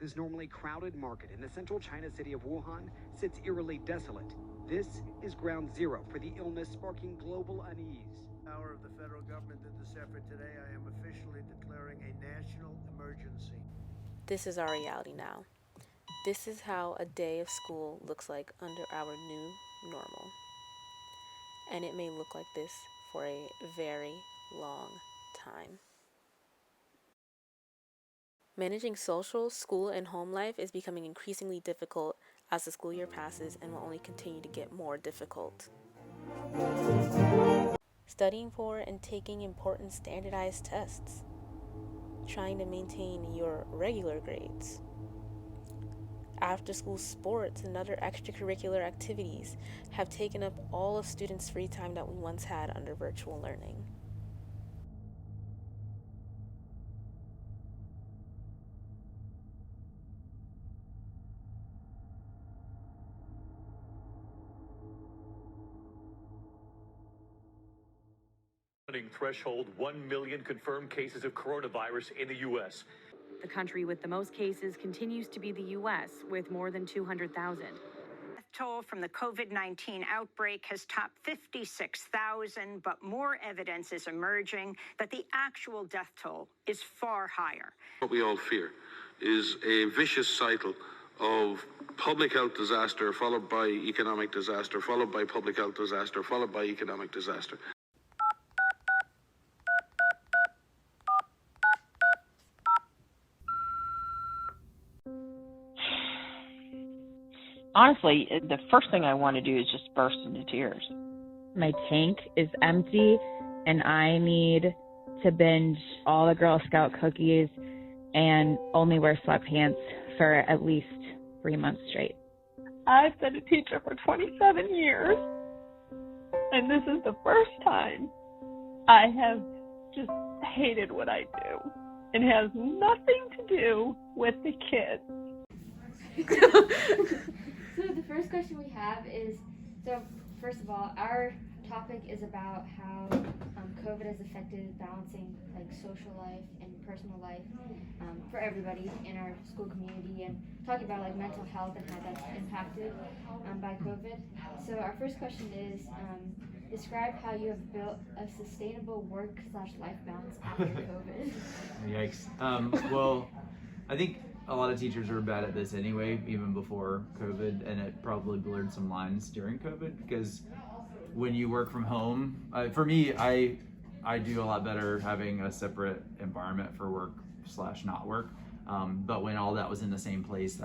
whose normally crowded market in the central China city of Wuhan sits eerily desolate. This is ground zero for the illness sparking global unease. Power of the federal government in this effort today, I am officially declaring a national emergency. This is our reality now. This is how a day of school looks like under our new normal. And it may look like this for a very long time. Managing social, school, and home life is becoming increasingly difficult as the school year passes and will only continue to get more difficult. Studying for and taking important standardized tests. Trying to maintain your regular grades. After-school sports and other extracurricular activities have taken up all of students' free time that we once had under virtual learning. Threshold 1 million confirmed cases of coronavirus in the U.S. The country with the most cases continues to be the U.S., with more than 200,000. Death toll from the COVID-19 outbreak has topped 56,000, but more evidence is emerging that the actual death toll is far higher. What we all fear is a vicious cycle of public health disaster, followed by economic disaster, followed by public health disaster, followed by economic disaster. Honestly, the first thing I want to do is just burst into tears. My tank is empty, and I need to binge all the Girl Scout cookies and only wear sweatpants for at least 3 months straight. I've been a teacher for 27 years, and this is the first time I have just hated what I do. It has nothing to do with the kids. So the first question we have is, so first of all, our topic is about how COVID has affected balancing like social life and personal life for everybody in our school community, and talking about like mental health and how that's impacted by COVID. So our first question is, describe how you have built a sustainable work/life balance after COVID. Yikes. Well, I think a lot of teachers were bad at this anyway, even before COVID, and it probably blurred some lines during COVID, because when you work from home, for me, I do a lot better having a separate environment for work/not work. But when all that was in the same place,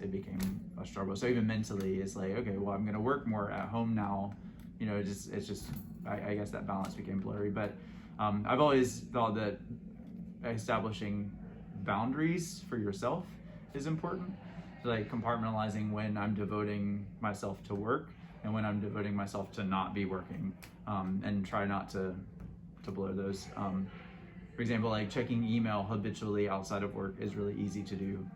it became a struggle. So even mentally, it's like, okay, well, I'm gonna work more at home now. You know, I guess that balance became blurry. But I've always thought that establishing boundaries for yourself is important. So like compartmentalizing when I'm devoting myself to work and when I'm devoting myself to not be working, and try not to blur those. For example, like checking email habitually outside of work is really easy to do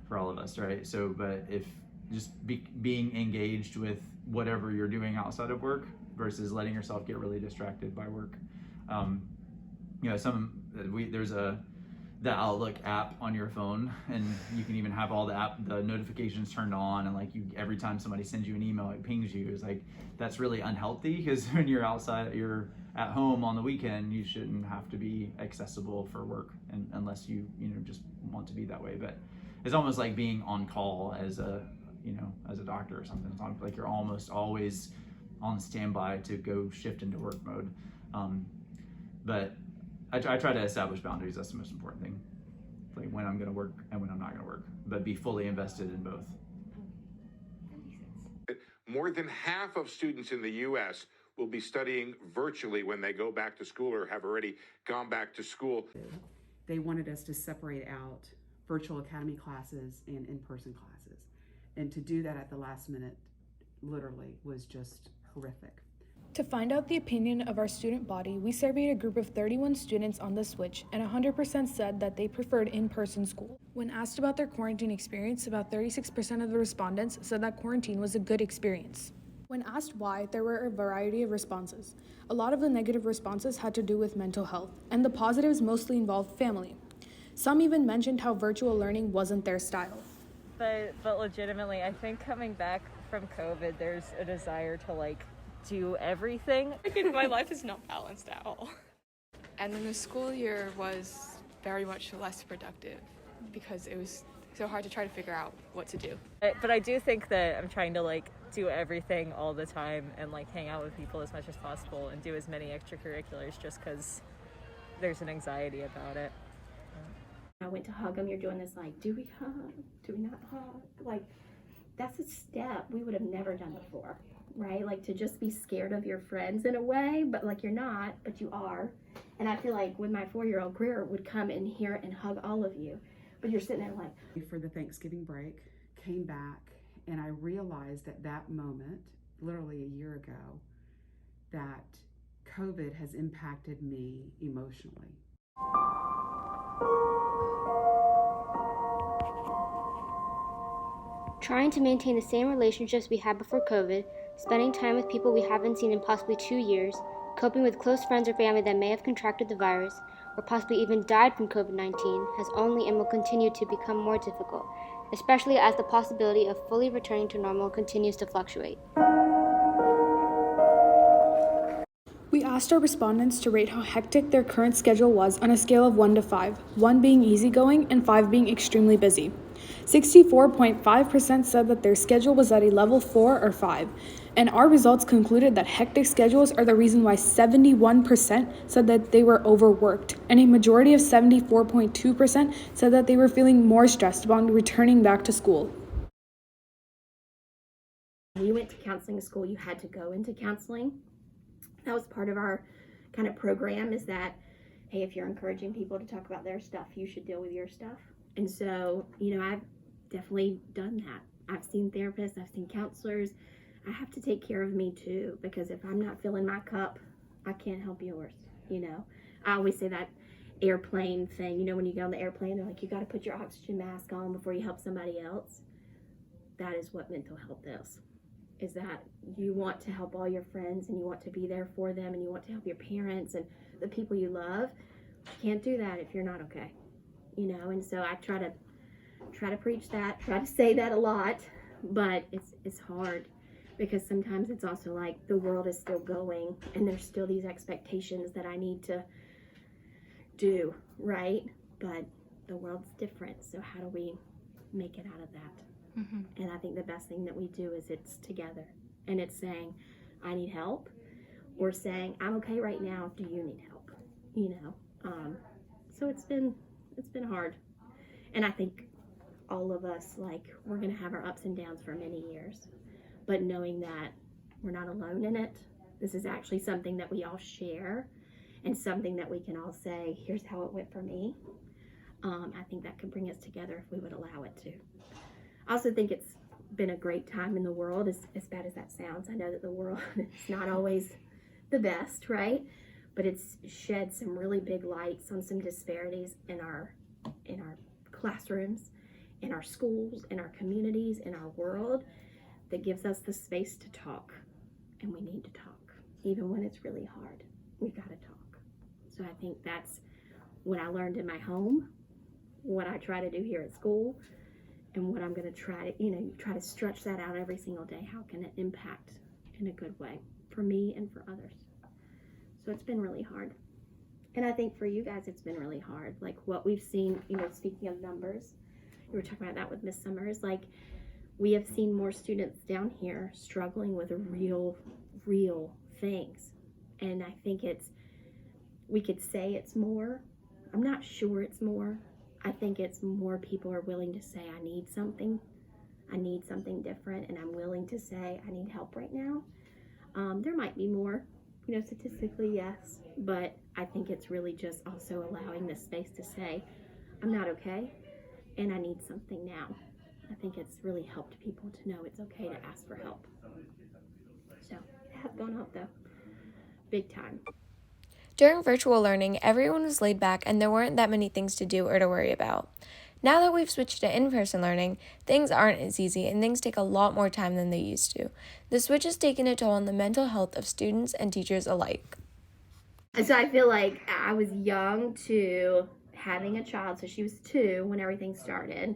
for all of us, right? So, but if just being engaged with whatever you're doing outside of work versus letting yourself get really distracted by work. You know, there's the Outlook app on your phone, and you can even have all the notifications turned on, and like every time somebody sends you an email, it pings you. It's like, that's really unhealthy, because when you're you're at home on the weekend, you shouldn't have to be accessible for work, and unless you just want to be that way. But it's almost like being on call as a doctor or something. It's like you're almost always on standby to go shift into work mode. But I try to establish boundaries. That's the most important thing. Like when I'm going to work and when I'm not going to work, but be fully invested in both. More than half of students in the U.S. will be studying virtually when they go back to school or have already gone back to school. They wanted us to separate out virtual academy classes and in-person classes. And to do that at the last minute literally was just horrific. To find out the opinion of our student body, we surveyed a group of 31 students on the switch, and 100% said that they preferred in-person school. When asked about their quarantine experience, about 36% of the respondents said that quarantine was a good experience. When asked why, there were a variety of responses. A lot of the negative responses had to do with mental health, and the positives mostly involved family. Some even mentioned how virtual learning wasn't their style. but legitimately, I think coming back from COVID, there's a desire to like do everything. My life is not balanced at all. And then the school year was very much less productive because it was so hard to try to figure out what to do. But I do think that I'm trying to like do everything all the time and like hang out with people as much as possible and do as many extracurriculars just because there's an anxiety about it. I went to hug them. You're doing this like, do we hug? Do we not hug? Like, that's a step we would have never done before, right? Like to just be scared of your friends in a way, but like you're not, but you are. And I feel like when my 4-year-old Greer would come in here and hug all of you, but you're sitting there like. For the Thanksgiving break, came back, and I realized at that moment, literally a year ago, that COVID has impacted me emotionally. Trying to maintain the same relationships we had before COVID, spending time with people we haven't seen in possibly 2 years, coping with close friends or family that may have contracted the virus, or possibly even died from COVID-19, has only and will continue to become more difficult, especially as the possibility of fully returning to normal continues to fluctuate. We asked our respondents to rate how hectic their current schedule was on a scale of 1 to 5, 1 being easygoing and 5 being extremely busy. 64.5% said that their schedule was at a level 4 or 5, and our results concluded that hectic schedules are the reason why 71% said that they were overworked, and a majority of 74.2% said that they were feeling more stressed about returning back to school. When you went to counseling school, you had to go into counseling. That was part of our kind of program, is that, hey, if you're encouraging people to talk about their stuff, you should deal with your stuff. And so, I've definitely done that. I've seen therapists, I've seen counselors. I have to take care of me too, because if I'm not filling my cup, I can't help yours, I always say that airplane thing, when you get on the airplane, they're like, you got to put your oxygen mask on before you help somebody else. That is what mental health is that you want to help all your friends and you want to be there for them and you want to help your parents and the people you love. You can't do that if you're not okay, and so I try to preach that, try to say that a lot, but it's hard because sometimes it's also like the world is still going and there's still these expectations that I need to do, right? But the world's different, so how do we make it out of that? Mm-hmm. And I think the best thing that we do is it's together, and it's saying, I need help, or saying, I'm okay right now, do you need help? So it's been hard. And I think all of us, we're gonna have our ups and downs for many years, but knowing that we're not alone in it, this is actually something that we all share, and something that we can all say, here's how it went for me. I think that could bring us together if we would allow it to. I also think it's been a great time in the world, as bad as that sounds. I know that the world is not always the best, right? But it's shed some really big lights on some disparities in our classrooms, in our schools, in our communities, in our world, that gives us the space to talk. And we need to talk. Even when it's really hard, we've got to talk. So I think that's what I learned in my home, what I try to do here at school, and what I'm going to try to stretch that out every single day. How can it impact in a good way for me and for others? So it's been really hard. And I think for you guys, it's been really hard. Like what we've seen, speaking of numbers, we were talking about that with Miss Summers, we have seen more students down here struggling with real things. And I think we could say it's more. I'm not sure it's more. I think it's more people are willing to say, I need something different, and I'm willing to say, I need help right now. There might be more, statistically, yes, but I think it's really just also allowing the space to say, I'm not okay, and I need something now. I think it's really helped people to know it's okay to ask for help. So, it has gone up though, big time. During virtual learning, everyone was laid back and there weren't that many things to do or to worry about. Now that we've switched to in-person learning, things aren't as easy and things take a lot more time than they used to. The switch has taken a toll on the mental health of students and teachers alike. So I feel like I was young to having a child, so she was 2 when everything started.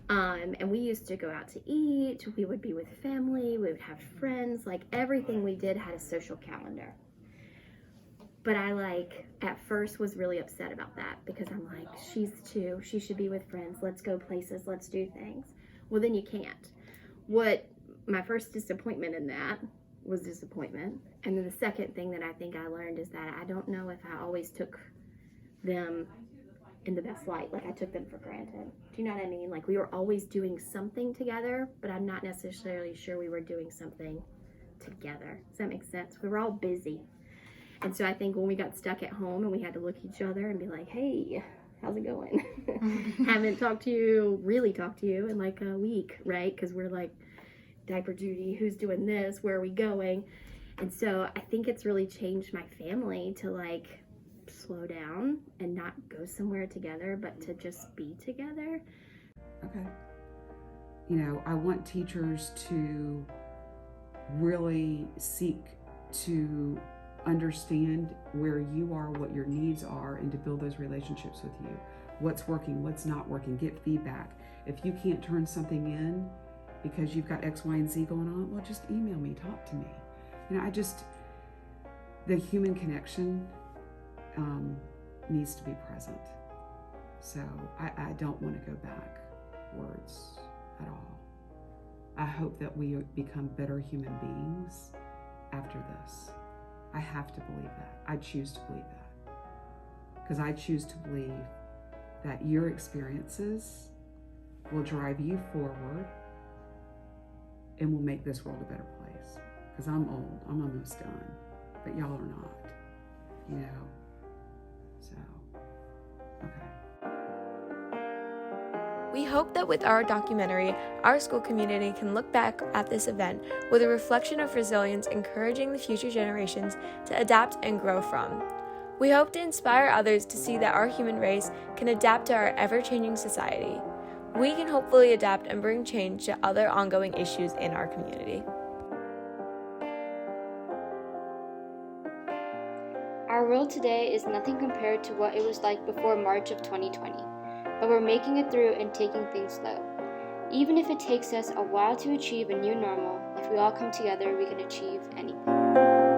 And we used to go out to eat, we would be with family, we would have friends, like everything we did had a social calendar. But I at first was really upset about that because I'm like, she's 2, she should be with friends, let's go places, let's do things. Well, then you can't. My first disappointment in that was disappointment. And then the second thing that I think I learned is that I don't know if I always took them in the best light, I took them for granted. Do you know what I mean? We were always doing something together, but I'm not necessarily sure we were doing something together. Does that make sense? We were all busy. And so I think when we got stuck at home and we had to look at each other and be like, hey, how's it going? Haven't really talked to you in a week, right? Because we're diaper duty, who's doing this, where are we going? And so I think it's really changed my family to slow down and not go somewhere together, but to just be together. Okay. I want teachers to really seek to understand where you are, what your needs are, and to build those relationships with you. What's working, what's not working, get feedback. If you can't turn something in because you've got X, Y, and Z going on, well, just email me, talk to me. The human connection needs to be present. So I don't want to go backwards at all. I hope that we become better human beings after this. I have to believe that. I choose to believe that. Because I choose to believe that your experiences will drive you forward and will make this world a better place. Because I'm old, I'm almost done, but y'all are not, So, okay. We hope that with our documentary, our school community can look back at this event with a reflection of resilience, encouraging the future generations to adapt and grow from. We hope to inspire others to see that our human race can adapt to our ever-changing society. We can hopefully adapt and bring change to other ongoing issues in our community. Our world today is nothing compared to what it was like before March of 2020, but we're making it through and taking things slow. Even if it takes us a while to achieve a new normal, if we all come together, we can achieve anything.